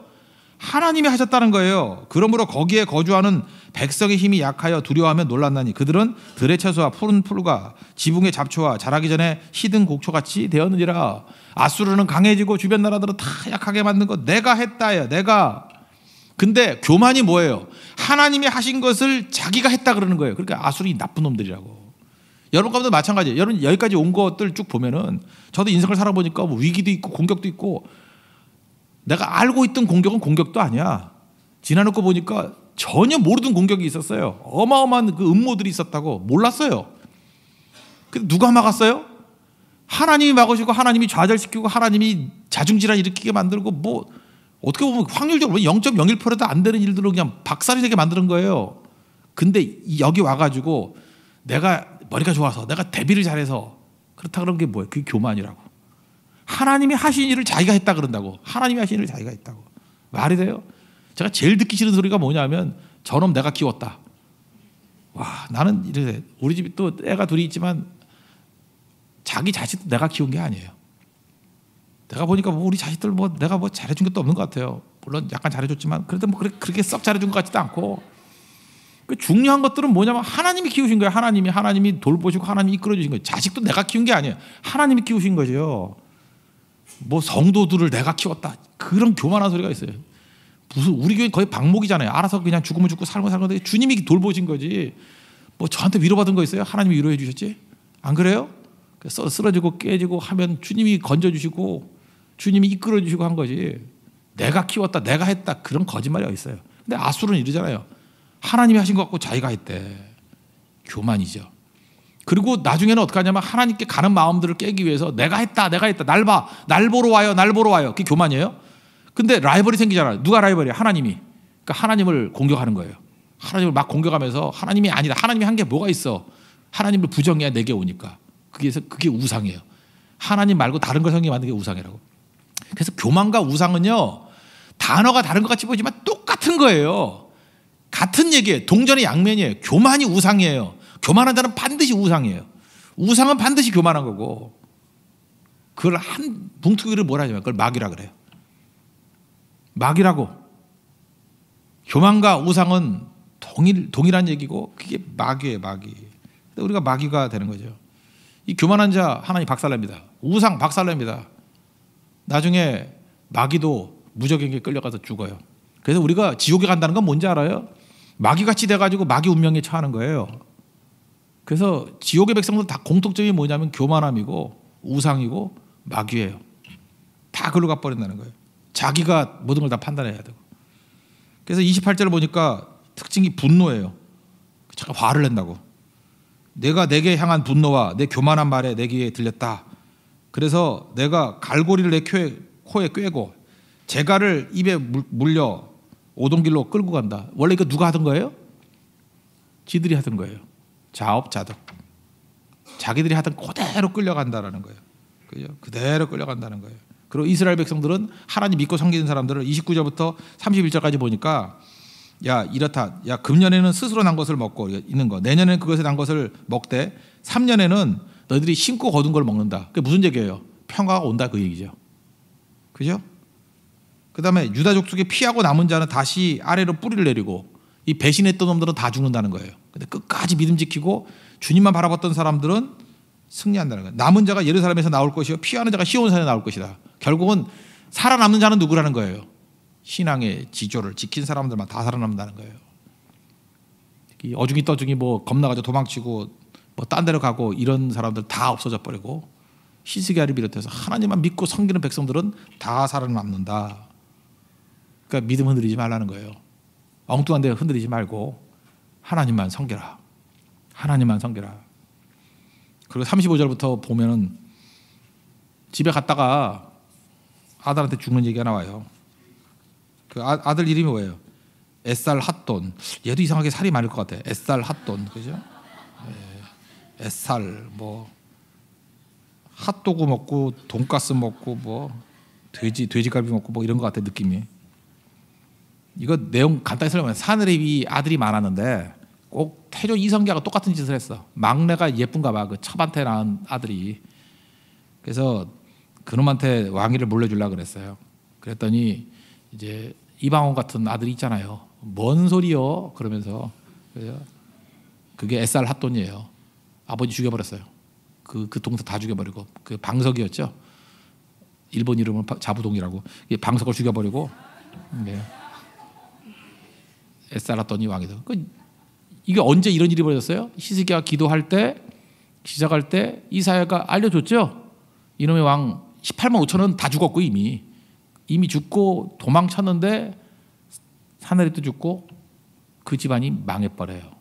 하나님이 하셨다는 거예요. 그러므로 거기에 거주하는 백성의 힘이 약하여 두려워하며 놀랐나니 그들은 들의 채소와 푸른 풀과 지붕의 잡초와 자라기 전에 시든 곡초같이 되었느니라. 아수르는 강해지고 주변 나라들은 다 약하게 만든 거 내가 했다예요. 내가. 근데 교만이 뭐예요? 하나님이 하신 것을 자기가 했다 그러는 거예요. 그러니까 아수르이 나쁜 놈들이라고. 여러분 가운데 마찬가지예요. 여러분 여기까지 온 것들 쭉 보면은 저도 인생을 살아보니까 뭐 위기도 있고 공격도 있고 내가 알고 있던 공격은 공격도 아니야. 지나놓고 보니까 전혀 모르던 공격이 있었어요. 어마어마한 그 음모들이 있었다고 몰랐어요. 근데 누가 막았어요? 하나님이 막으시고 하나님이 좌절시키고 하나님이 자중질환 일으키게 만들고 뭐 어떻게 보면 확률적으로 0.01%도 안 되는 일들로 그냥 박살이 되게 만드는 거예요. 근데 여기 와가지고 내가 머리가 좋아서 내가 대비를 잘해서 그렇다 그런 게 뭐예요? 그게 교만이라고. 하나님이 하신 일을 자기가 했다 그런다고. 하나님이 하신 일을 자기가 했다고. 말이 돼요? 제가 제일 듣기 싫은 소리가 뭐냐면 저놈 내가 키웠다. 와, 나는 이래. 우리 집이 또 애가 둘이 있지만 자기 자식도 내가 키운 게 아니에요. 내가 보니까 뭐 우리 자식들 뭐 내가 뭐 잘해준 것도 없는 것 같아요. 물론 약간 잘해줬지만 그래도 뭐 그렇게 썩 잘해준 것 같지도 않고. 그 중요한 것들은 뭐냐면 하나님이 키우신 거예요. 하나님이 돌보시고 하나님이 이끌어 주신 거예요. 자식도 내가 키운 게 아니에요. 하나님이 키우신 거죠. 뭐 성도들을 내가 키웠다. 그런 교만한 소리가 있어요. 무슨 우리 교회 거의 방목이잖아요. 알아서 그냥 죽으면 죽고 살면 사는 건데 주님이 돌보신 거지. 뭐 저한테 위로받은 거 있어요? 하나님이 위로해 주셨지? 안 그래요? 쓰러지고 깨지고 하면 주님이 건져주시고 주님이 이끌어 주시고 한 거지. 내가 키웠다, 내가 했다. 그런 거짓말이 어디 있어요? 근데 아수르는 이러잖아요. 하나님이 하신 것 같고 자기가 했대. 교만이죠. 그리고 나중에는 어떻게 하냐면 하나님께 가는 마음들을 깨기 위해서 내가 했다. 날 봐. 날 보러 와요. 그게 교만이에요. 근데 라이벌이 생기잖아요. 누가 라이벌이에요? 하나님이. 그러니까 하나님을 공격하는 거예요. 하나님을 막 공격하면서 하나님이 아니다. 하나님이 한 게 뭐가 있어? 하나님을 부정해야 내게 오니까. 그게 우상이에요. 하나님 말고 다른 걸 성경에 만든 게 우상이라고. 그래서 교만과 우상은요, 단어가 다른 것 같이 보이지만 똑같은 거예요. 같은 얘기예요. 동전의 양면이에요. 교만이 우상이에요. 교만한 자는 반드시 우상이에요. 우상은 반드시 교만한 거고, 그걸 한 뭉툭이를 뭐라 하냐면 그걸 마귀라 그래요. 마귀라고. 교만과 우상은 동일한 얘기고 그게 마귀예요. 마귀. 우리가 마귀가 되는 거죠. 이 교만한 자 하나님 박살냅니다. 우상 박살냅니다. 나중에 마귀도 무적에게 끌려가서 죽어요. 그래서 우리가 지옥에 간다는 건 뭔지 알아요? 마귀같이 돼가지고 마귀 운명에 처하는 거예요. 그래서 지옥의 백성들 다 공통점이 뭐냐면 교만함이고 우상이고 마귀예요. 다 그걸로 가버린다는 거예요. 자기가 모든 걸 다 판단해야 되고. 그래서 28절을 보니까 특징이 분노예요. 잠깐 화를 낸다고. 내가 내게 향한 분노와 내 교만한 말에 내 귀에 들렸다. 그래서 내가 갈고리를 내 코에 꿰고 재갈을 입에 물려 오동길로 끌고 간다. 원래 이거 누가 하던 거예요? 지들이 하던 거예요. 자업자득. 자기들이 하던 그대로 끌려간다라는 거예요. 그죠? 그대로 끌려간다는 거예요. 그리고 이스라엘 백성들은 하나님 믿고 섬기는 사람들을 29절부터 31절까지 보니까 야 이렇다. 야 금년에는 스스로 난 것을 먹고 있는 거. 내년에는 그것에 난 것을 먹되 3년에는 너희들이 심고 거둔 걸 먹는다. 그게 무슨 얘기예요? 평화가 온다 그 얘기죠. 그죠? 그 다음에 유다족 속에 피하고 남은 자는 다시 아래로 뿌리를 내리고 이 배신했던 놈들은 다 죽는다는 거예요. 근데 끝까지 믿음 지키고 주님만 바라봤던 사람들은 승리한다는 거예요. 남은 자가 예루살렘에서 나올 것이요 피하는 자가 시온산에 나올 것이다. 결국은 살아남는 자는 누구라는 거예요? 신앙의 지조를 지킨 사람들만 다 살아남는다는 거예요. 이 어중이 떠중이 뭐 겁나가지고 도망치고 뭐 딴 데로 가고 이런 사람들 다 없어져 버리고 히스기야를 비롯해서 하나님만 믿고 섬기는 백성들은 다 살아남는다. 그러니까 믿음 흔들리지 말라는 거예요. 엉뚱한 데 흔들리지 말고 하나님만 섬겨라. 하나님만 섬겨라. 그리고 35절부터 보면은 집에 갔다가 아들한테 죽는 얘기가 나와요. 그 아들 이름이 뭐예요? 에살 핫돈. 얘도 이상하게 살이 많을 것 같아. 에살 핫돈. 그죠? 에살 뭐 핫도그 먹고 돈가스 먹고 뭐 돼지갈비 먹고 뭐 이런 것 같아 느낌이. 이거 내용 간단히 설명하면 사내립이 아들이 많았는데 꼭 태조 이성계하고 똑같은 짓을 했어. 막내가 예쁜가 봐. 그 첩한테 낳은 아들이. 그래서 그놈한테 왕위를 물려주려고 그랬어요. 그랬더니 이제 이방원 같은 아들이 있잖아요. 뭔 소리요? 그러면서 그게 에살 핫돈이에요. 아버지 죽여버렸어요. 그 동생 다 죽여버리고 그 방석이었죠. 일본 이름은 자부동이라고. 방석을 죽여버리고 에살 핫돈이 왕이 돼. 이게 언제 이런 일이 벌어졌어요? 히스기야가 기도할 때 시작할 때 이사야가 알려줬죠. 이놈의 왕 18만 5천은 다 죽었고 이미 죽고 도망쳤는데 사내립도 죽고 그 집안이 망해버려요.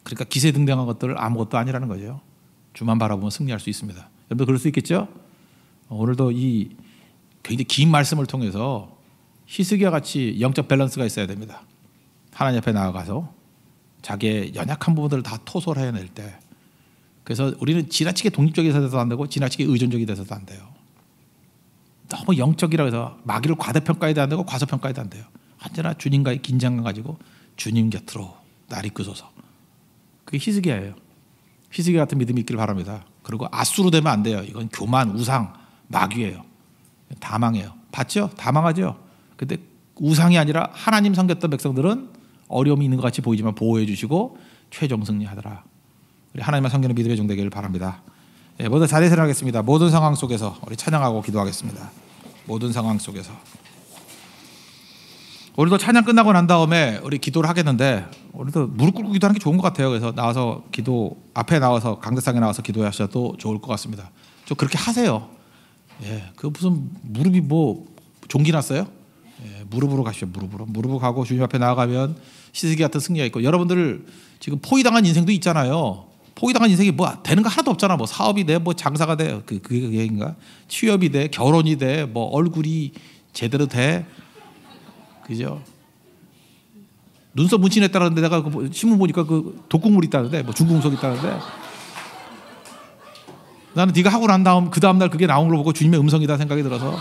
그러니까 기세등등한 것들을 아무것도 아니라는 거죠. 주만 바라보면 승리할 수 있습니다. 여러분도 그럴 수 있겠죠? 오늘도 이 굉장히 긴 말씀을 통해서 히스기야 같이 영적 밸런스가 있어야 됩니다. 하나님 앞에 나아가서 자기의 연약한 부분들을 다 토설해낼 때. 그래서 우리는 지나치게 독립적이 돼서도 안 되고 지나치게 의존적이 돼서도 안 돼요. 너무 영적이라고 해서 마귀를 과대평가해도 안 되고 과소평가해도 안 돼요. 언제나 주님과의 긴장감 가지고 주님 곁으로 날 이끄소서. 그게 히스기야예요. 히스기야 같은 믿음이 있기를 바랍니다. 그리고 아수로 되면 안 돼요. 이건 교만, 우상, 마귀예요. 다 망해요. 봤죠? 다 망하죠. 근데 우상이 아니라 하나님 섬겼던 백성들은 어려움이 있는 것 같이 보이지만 보호해 주시고 최종 승리하더라. 우리 하나님만 섬기는 믿음의 종 되기를 바랍니다. 모두 자리에서 하겠습니다. 모든 상황 속에서 우리 찬양하고 기도하겠습니다. 모든 상황 속에서. 우리도 찬양 끝나고 난 다음에 우리 기도를 하겠는데 우리도 무릎 꿇고 기도하는 게 좋은 것 같아요. 그래서 나와서 기도 앞에 나와서 강대상에 나와서 기도하셔도 좋을 것 같습니다. 좀 그렇게 하세요. 그 무슨 무릎이 뭐 종기 났어요? 무릎으로 가십시오. 무릎으로 가고 주님 앞에 나아가면 시스기 같은 승리가 있고, 여러분들 지금 포위당한 인생도 있잖아요. 포위당한 인생이 뭐 되는 거 하나도 없잖아. 뭐 사업이 돼, 뭐 장사가 돼, 그게 얘기인가? 취업이 돼, 결혼이 돼, 뭐 얼굴이 제대로 돼, 그죠? 눈썹 문신했다는데 내가 그 신문 보니까 그 독극물 있다는데, 뭐 중금속 있다는데, 나는 네가 하고 난 다음 그 다음 날 그게 나온 걸 보고 주님의 음성이다 생각이 들어서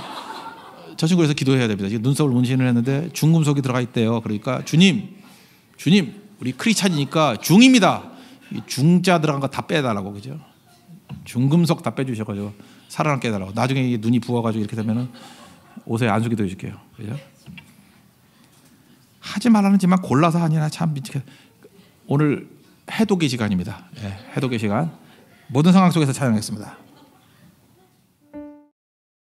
저 친구에서 기도해야 됩니다. 지금 눈썹을 문신을 했는데 중금속이 들어가 있대요. 그러니까 주님, 우리 크리스찬이니까 중입니다. 이 중자 들어간 거 다 빼달라고, 그죠? 중금속 다 빼주셔가지고 살아남게 해달라고. 나중에 눈이 부어가지고 이렇게 되면은 옷에 안수기도 해줄게요, 그죠? 하지 말라는지만 골라서 하니나 참 미치게. 오늘 해독의 시간입니다. 해독의 시간. 모든 상황 속에서 찬양했습니다.